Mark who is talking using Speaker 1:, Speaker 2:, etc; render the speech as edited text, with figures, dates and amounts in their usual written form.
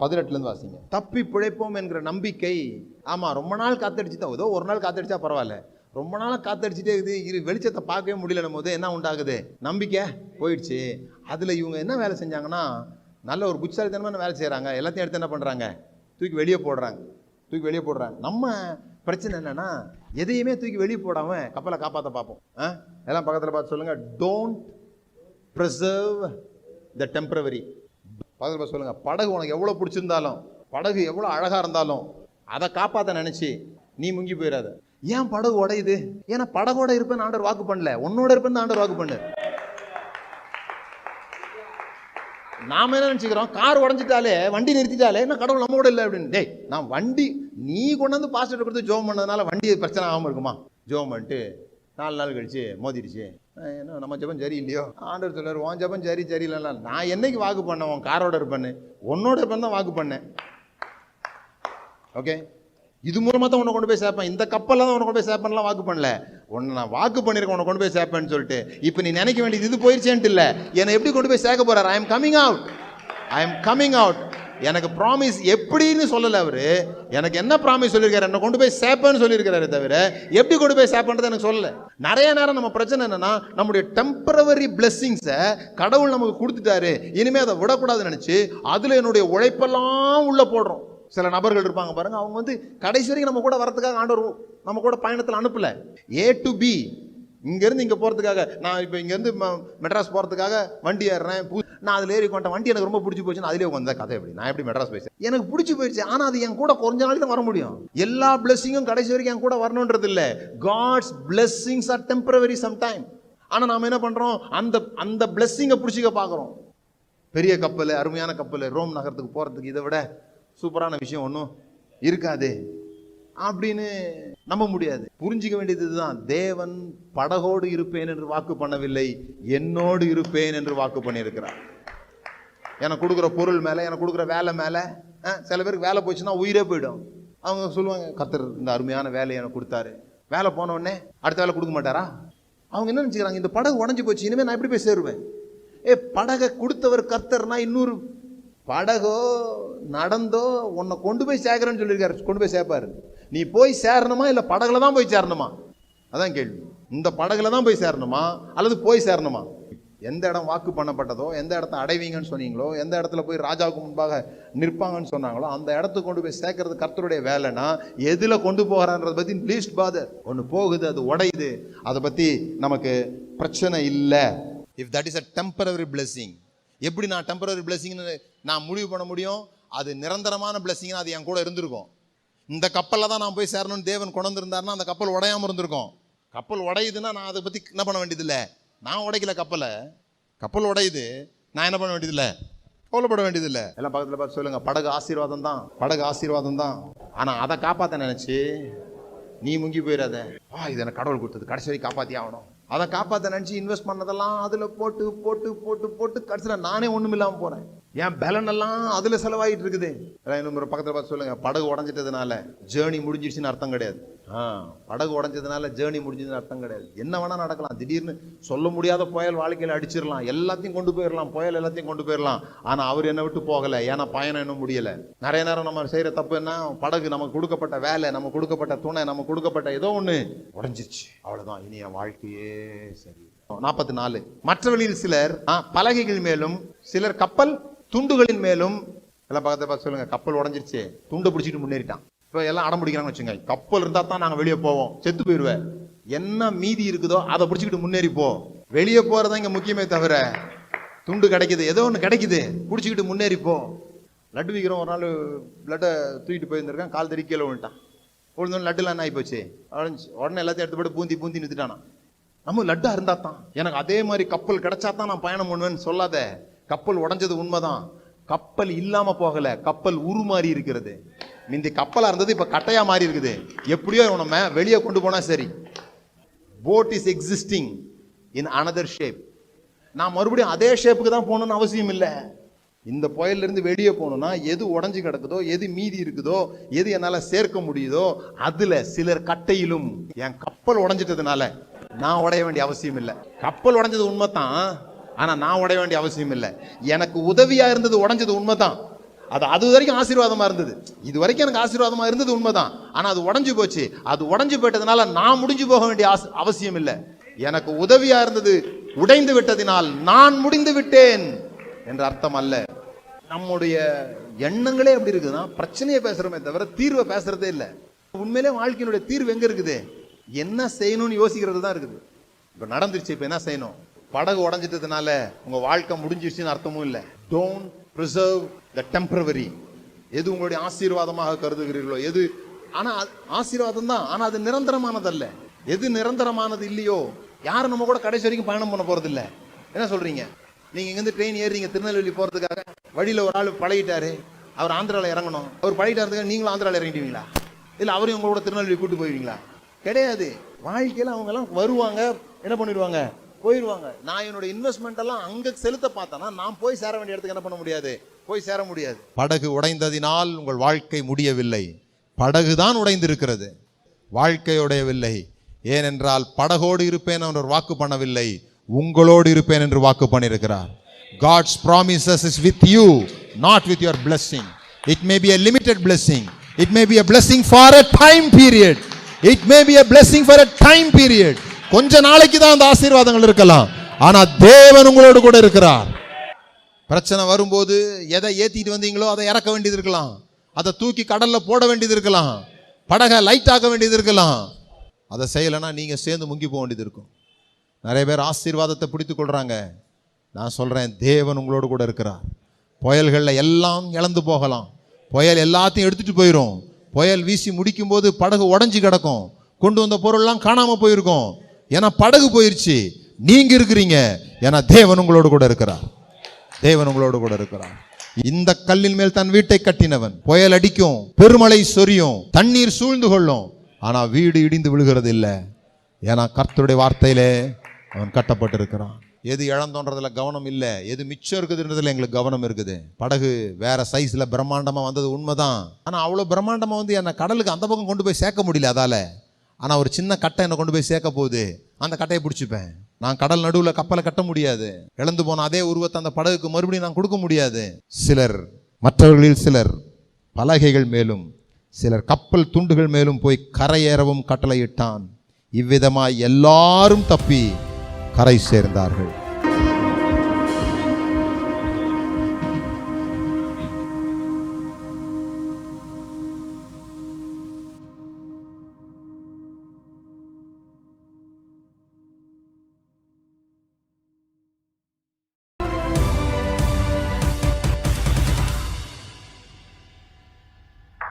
Speaker 1: 18 வாசிங்க. தப்பி பிழைப்போம் என்கிற நம்பிக்கை. ஆமா, ரொம்ப நாள் காத்தடிச்சு தான், ஏதோ ஒரு நாள் காத்தடிச்சா பரவாயில்ல, ரொம்ப நாள் காத்தடிச்சுட்டே இருக்குது, வெளிச்சத்தை பார்க்கவே முடியல போது என்ன உண்டாகுது? நம்பிக்கை போயிடுச்சு. அதுல இவங்க என்ன வேலை செஞ்சாங்கன்னா, நல்ல ஒரு புத்திசாலித்தனமான வேலை செய்யறாங்க. எல்லாத்தையும் எடுத்து என்ன பண்றாங்க? தூக்கி வெளியே போடுறாங்க. நம்ம பிரச்சனை என்னன்னா, எதையுமே தூக்கி வெளியே போடாம கப்பலை காப்பாற்ற பார்ப்போம். எல்லாம் பக்கத்துல பார்த்து சொல்லுங்க, டோன்ட் preserve the temporary. பக்கத்துல பார்த்து சொல்லுங்க, படகு உனக்கு எவ்வளவு பிடிச்சிருந்தாலும், படகு எவ்வளவு அழகா இருந்தாலும், அதை காப்பாற்ற நினைச்சு நீ முங்கி போயிடாத. ஏன் படகு உடையுது? ஏன்னா படகோட இருப்பேன்னு ஆண்டவர் வாக்கு பண்ணல, உன்னோட இருப்பேன்னு ஆண்டவர் வாக்கு பண்ணு. நாம என்ன நினைச்சுக்கிறோம், கார் உடஞ்சிட்டாலே, வண்டி நிறுத்திட்டாலே என்ன கடவுள் நம்மோட இல்லை அப்படின்னு. டேய், நான் வண்டி நீ கொண்டு வந்து பாஸ்டர் கொடுத்து ஜோம் பண்ணதுனால வண்டி பிரச்சனை ஆகாம இருக்குமா? ஜோம் பண்ணிட்டு 4 நாள் கழிச்சு மோதிடுச்சு, என்ன நம்ம ஜபம் சரி இல்லையோ? ஆண்டவர் சொல்றாரு, உன் ஜபம் சரி இல்லைன்னா நான் என்னைக்கு வாக்கு பண்ணேன்? உன் காரோட இருப்பேன்னு, உன்னோட இருப்பேன்னு தான் வாக்கு பண்ணேன். ஓகே, இது மூலமா தான் உன்னை கொண்டு போய் சேர்ப்பேன், இந்த கப்பல்ல தான் உன்னை கொண்டு போய் சேர்ப்பேன்லாம் வாக்கு பண்ணல. உன்னை நான் வாக்கு பண்ணிருக்கேன் உன்னை கொண்டு போய் சேர்ப்பேன்னு சொல்லிட்டு. இப்போ நீ நினைக்க வேண்டியது இது போயிருச்சேன்ட்டு இல்லை, என்னை எப்படி கொண்டு போய் சேர்க்க போறாரு? I am coming out. எனக்கு ப்ராமிஸ் எப்படின்னு சொல்லல அவரு, எனக்கு என்ன ப்ராமிஸ் சொல்லியிருக்காரு? என்ன கொண்டு போய் சேர்ப்பேன்னு சொல்லியிருக்காரு, தவிர எப்படி கொண்டு போய் சேர்ப்பேன்றது எனக்கு சொல்லல. நிறைய நேரம் நம்ம பிரச்சனை என்னன்னா, நம்முடைய டெம்பரவரி பிளெஸிங்ஸை கடவுள் நமக்கு கொடுத்துட்டாரு, இனிமே அதை விடக்கூடாதுன்னு நினைச்சு அதுல என்னுடைய உழைப்பெல்லாம் உள்ள போடுறோம். சில நபர்கள் இருப்பாங்க பாருங்க, அவங்க வந்து கடைசி வரைக்கும் நம்ம கூட வரதுக்காக ஆண்டவர் நம்ம கூட பயணத்தில் அனுப்பல. A to B, இங்கேருந்து இங்கே போகிறதுக்காக. நான் இப்போ இங்கேருந்து மெட்ராஸ் போகிறதுக்காக வண்டி ஏறுறேன், நான் அதில் ஏறி கொண்டேன், வண்டி எனக்கு ரொம்ப பிடிச்சி போச்சுன்னு அதிலே உட்காந்த கதை. எப்படி நான் எப்படி மெட்ராஸ் போயிடுச்சேன்? எனக்கு பிடிச்சி போயிடுச்சு, ஆனால் அது என் கூட கொஞ்ச நாளைக்கு தான் வர முடியும். எல்லா பிளெஸிங்கும் கடைசி வரைக்கும் என் கூட வரணுன்றது இல்லை. God's blessings are temporary sometime. ஆனால் நாம் என்ன பண்ணுறோம், அந்த பிளெஸிங்கை பிடிச்சிக்க பார்க்குறோம். பெரிய கப்பல், அருமையான கப்பல், ரோம் நகரத்துக்கு போகிறதுக்கு இதை விட சூப்பரான விஷயம் ஒன்றும் இருக்காது அப்படின்னு நம்ப முடியாது. புரிஞ்சிக்க வேண்டியது இதுதான், தேவன் படகோடு இருப்பேன் என்று வாக்கு பண்ணவில்லை, என்னோடு இருப்பேன் என்று வாக்கு பண்ணியிருக்கிறார். எனக்கு கொடுக்குற பொருள் மேலே, எனக்கு கொடுக்குற வேலை மேலே. சில பேருக்கு வேலை போச்சுன்னா உயிரே போயிடும். அவங்க சொல்லுவாங்க, கர்த்தர் இந்த அருமையான வேலையை எனக்கு கொடுத்தாரு, வேலை போன உடனே அடுத்த வேலை கொடுக்க மாட்டாரா? அவங்க என்ன நினச்சிக்கிறாங்க, இந்த படகு உடஞ்சி போச்சு, இனிமேல் நான் எப்படி போய் சேருவேன்? படகை கொடுத்தவர் கர்த்தர்னா இன்னொரு படகோ நடந்தோ உன்னை கொண்டு போய் சேர்க்கிறேன்னு சொல்லியிருக்காரு, கொண்டு போய் சேர்ப்பாரு. நீ போய் சேரணுமா இல்லை படகுல தான் போய் சேரணுமா? அதான் கேள்வி. இந்த படகுல தான் போய் சேரணுமா அல்லது போய் சேரணுமா? எந்த இடம் வாக்கு பண்ணப்பட்டதோ, எந்த இடத்த அடைவீங்கன்னு சொன்னீங்களோ, எந்த இடத்துல போய் ராஜாவுக்கு முன்பாக நிற்பாங்கன்னு சொன்னாங்களோ, அந்த இடத்துக்கு கொண்டு போய் சேர்க்கறது கர்த்தருடைய வேலைன்னா, எதுல கொண்டு போகிறான்றதை பத்தி லீஸ்ட் பாதர். ஒன்று போகுது, அது உடையுது, அதை பத்தி நமக்கு பிரச்சனை இல்லை. If that is a temporary blessing. எப்படி நான் டெம்பரரி பிளெஸிங்னு நான் முடிவு பண்ண முடியும்? அது நிரந்தரமான பிளெஸிங்னா அது என் கூட இருந்திருக்கும். இந்த கப்பலில் தான் நான் போய் சேரணும்னு தேவன் கொண்டு வந்திருந்தாருன்னா அந்த கப்பல் உடையாமல் இருந்திருக்கும். கப்பல் உடையுதுன்னா நான் அதை பற்றி என்ன பண்ண வேண்டியதில்லை, நான் உடைக்கல கப்பலை, கப்பல் உடையுது, நான் என்ன பண்ண வேண்டியதில்லை, கவலைப்பட வேண்டியதில்லை. எல்லாம் பக்கத்தில் பார்த்து சொல்லுங்க, படகு ஆசீர்வாதம் தான். ஆனால் அதை காப்பாற்ற நினச்சி நீ முங்கி போயிடாத. இது எனக்கு கடவுள் கொடுத்தது, கடைசி வரைக்கும் காப்பாற்றி ஆகணும். அதை காப்பாற்ற நினச்சி இன்வெஸ்ட் பண்ணதெல்லாம் அதில் போட்டு போட்டு போட்டு போட்டு கடைசியில் நானே ஒன்றும் இல்லாமல் போகிறேன். என் பலன் எல்லாம் அதில் செலவாகிட்டு இருக்குது. இன்னொரு பக்கத்தில் பார்த்து சொல்லுங்க, படகு உடஞ்சிட்டதுனால ஜேர்னி முடிஞ்சிடுச்சுன்னு அர்த்தம் கிடையாது. படகு உடஞ்சதுனால ஜேர்னி முடிஞ்சதுன்னு அர்த்தம் கிடையாது. என்ன வேணா நடக்கலாம், திடீர்னு சொல்ல முடியாத புயல் வாழ்க்கையில் அடிச்சிடலாம், எல்லாத்தையும் கொண்டு போயிடலாம், புயல் எல்லாத்தையும் கொண்டு போயிடலாம். ஆனால் அவர் என்னை விட்டு போகலை, ஏன்னா பயணம் இன்னும் முடியலை. நிறைய நேரம் நம்ம செய்கிற தப்பு என்ன, படகு நமக்கு கொடுக்கப்பட்ட வேலை, நமக்கு கொடுக்கப்பட்ட துணை, நமக்கு கொடுக்கப்பட்ட ஏதோ ஒன்று உடஞ்சிச்சு, அவ்வளோதான், இனி என் வாழ்க்கையே சரி. 44. மற்றவர்களில் சிலர் பலகைகள் மேலும், சிலர் கப்பல் துண்டுகளின் மேலும். எல்லாம் பக்கத்தை பார்த்து சொல்லுங்க, கப்பல் உடஞ்சிருச்சு, துண்டை பிடிச்சிட்டு முன்னேறிட்டான். இப்போ எல்லாம் அடம் பிடிக்கிறாங்கன்னு வச்சுங்க, கப்பல் இருந்தால் தான் நாங்கள் வெளியே போவோம், செத்து போயிடுவேன், என்ன மீதி இருக்குதோ அதை பிடிச்சிக்கிட்டு முன்னேறி போ. வெளியே போகிறதா இங்கே முக்கியமே தவிர, துண்டு கிடைக்குது, ஏதோ ஒன்று கிடைக்குது, பிடிச்சிக்கிட்டு முன்னேறி போ. லட்டு விற்கிறோம், ஒரு நாள் லட்டை தூக்கிட்டு போயிருந்திருக்கான், கால் தறி கீழே விழுந்துட்டான். விழுந்தோன்னு லட்டுலாம் என்ன ஆகி போச்சு, உடனே எல்லாத்தையும் எடுத்து போட்டு பூந்தி நிறுத்திட்டானா. நம்ம லட்டா இருந்தா தான் எனக்கு அதே மாதிரி கப்பல் கிடைச்சா தான் நான் பயணம் பண்ணுவேன்னு சொல்லாத. கப்பல் உடஞ்சது உண்மைதான், கப்பல் இல்லாம போகல, கப்பல் உருமாறி இருக்கிறது. இந்த கப்பலா இருந்தது இப்ப கட்டையா மாறி இருக்குது. எப்படியோ நம்ம வெளியே கொண்டு போனா சரி. Boat is existing in another shape. நான் மறுபடியும் அதே ஷேப்புக்கு தான் போகணும்னு அவசியம் இல்லை. இந்த புயலிருந்து வெளியே போகணும்னா எது உடஞ்சி கிடக்குதோ, எது மீதி இருக்குதோ, எது என்னால சேர்க்க முடியுதோ அதுல சிலர் கட்டையிலும். என் கப்பல் உடஞ்சிட்டதுனால நான் உடைய வேண்டிய அவசியம் இல்லை. கப்பல் உடஞ்சது உண்மைதான், ஆனா நான் உடைய வேண்டிய அவசியம் இல்லை. எனக்கு உதவியா இருந்தது உடஞ்சது உண்மைதான், அது வரைக்கும் ஆசீர்வாதமா இருந்தது. இது வரைக்கும் எனக்கு ஆசீர்வாதமா இருந்தது உண்மைதான். ஆனா அது உடைஞ்சு போச்சு. அது உடைஞ்சு போயிட்டதுனால நான் முடிஞ்சு போக வேண்டிய அவசியம் இல்லை. எனக்கு உதவியா இருந்தது உடைந்து விட்டதினால் நான் முடிந்து விட்டேன் என்று அர்த்தம் அல்ல. நம்முடைய எண்ணங்களே எப்படி இருக்குதுன்னா, பிரச்சனையை பேசுறோமே தவிர தீர்வை பேசுறதே இல்லை. உண்மையிலே வாழ்க்கையினுடைய தீர்வு எங்க இருக்குது? என்ன செய்யணும்னு யோசிக்கிறது தான் இருக்குது. இப்ப நடந்துருச்சு, இப்ப என்ன செய்யணும்? படகு உடஞ்சிட்டதுனால உங்க வாழ்க்கை முடிஞ்சிருச்சுன்னு அர்த்தமும் இல்லை. Don't preserve the temporary. எது உங்களுடைய ஆசீர்வாதமாக கருதுகிறீர்களோ, எது ஆனா ஆசீர்வாதம் தான், ஆனா அது நிரந்தரமானதல்ல. எது நிரந்தரமானது இல்லையோ யாரும் நம்ம கூட கடைசி வரைக்கும் பயணம் பண்ண போறது இல்லை. என்ன சொல்றீங்க? நீங்க இங்கிருந்து ட்ரெயின் ஏறீங்க திருநெல்வேலி போறதுக்காக, வழியில ஒரு ஆள் பழகிட்டாரு, அவர் ஆந்திரால இறங்கணும், அவர் பழகிட்டாருக்காக நீங்களும் ஆந்திரால இறங்கிடுவீங்களா? இல்ல அவரையும் உங்களோட திருநெல்வேலி கூட்டு போயிடுவீங்களா? கிடையாது. வாழ்க்கையில அவங்க எல்லாம் வருவாங்க, என்ன பண்ணிடுவாங்க, போயிடுவாங்க. நான் என்னோட இன்வெஸ்ட்மெண்ட் எல்லாம் அங்க செலுத்த பார்த்தேன்னா நான் போய் சேர வேண்டிய இடத்துக்கு என்ன பண்ண முடியாது, போய் சேர முடியாது. படகு உடைந்ததினால் உங்கள் வாழ்க்கை முடியவில்லை. படகுதான் உடைந்திருக்கிறது, வாழ்க்கை உடையவில்லை. ஏனென்றால் படகோடு இருப்பேன் என்று வாக்கு பண்ணவில்லை, உங்களோடு இருப்பேன் என்று வாக்கு பண்ணியிருக்கிறார். God's promises is with you, not with your blessing. It may be a limited blessing. It may be a blessing for a time period. It may be a blessing for a time period. கொஞ்ச நாளைக்கு தான் அந்த ஆசீர்வாதங்கள் இருக்கலாம், ஆனா தேவன் உங்களோடு கூட இருக்கிறார். பிரச்சனை வரும்போது எதை ஏத்திட்டு வந்தீங்களோ அதை இறக்க வேண்டியது இருக்கலாம், அதை தூக்கி கடல்ல போட வேண்டியது இருக்கலாம், படகை லைட் ஆக்க வேண்டியது இருக்கலாம். அதை செய்யலைன்னா நீங்க சேர்ந்து முங்கி போக வேண்டியது இருக்கும். நிறைய பேர் ஆசீர்வாதத்தை பிடித்து கொள்றாங்க. நான் சொல்றேன், தேவன் உங்களோடு கூட இருக்கிறார். புயல்களில் எல்லாம் இழந்து போகலாம், புயல் எல்லாத்தையும் எடுத்துட்டு போயிடும். புயல் வீசி முடிக்கும் போது படகு உடஞ்சி கிடக்கும், கொண்டு வந்த பொருள்லாம் காணாம போயிருக்கும். ஏன்னா படகு போயிருச்சு, நீங்க இருக்கிறீங்க. ஏன்னா தேவன் உங்களோடு கூட இருக்கிறார். தேவன் உங்களோடு கூட இருக்கிறார். இந்த கல்லின் மேல் தன் வீட்டை கட்டினவன். புயல் அடிக்கும், பெருமழை சொரியும், தண்ணீர் சூழ்ந்து கொள்ளும், ஆனா வீடு இடிந்து விழுகிறது இல்லை. ஏன்னா கர்த்தருடைய வார்த்தையிலே அவன் கட்டப்பட்டிருக்கிறான். எது இழந்தோன்றதுல கவனம் இல்லை, எது மிச்சம் இருக்குதுன்றதுல எங்களுக்கு கவனம் இருக்குது. படகு வேற சைஸ்ல பிரம்மாண்டமா வந்தது உண்மைதான், ஆனா அவ்வளவு பிரம்மாண்டமா வந்து என்னை கடலுக்கு அந்த பக்கம் கொண்டு போய் சேர்க்க முடியல அதால. ஆனா ஒரு சின்ன கட்டை என்னை கொண்டு போய் சேர்க்க போகுது, அந்த கட்டையை பிடிச்சிப்பேன். நான் கடல் நடுவில் கப்பலை கட்ட முடியாது, இழந்து போன அதே உருவத்தை அந்த படகுக்கு மறுபடியும் நான் கொடுக்க முடியாது. சிலர், மற்றவர்களில் சிலர் பலகைகள் மேலும் சிலர் கப்பல் துண்டுகள் மேலும் போய் கரையேறவும் கட்டளையிட்டான். இவ்விதமாய் எல்லாரும் தப்பி கரை சேர்ந்தார்கள்.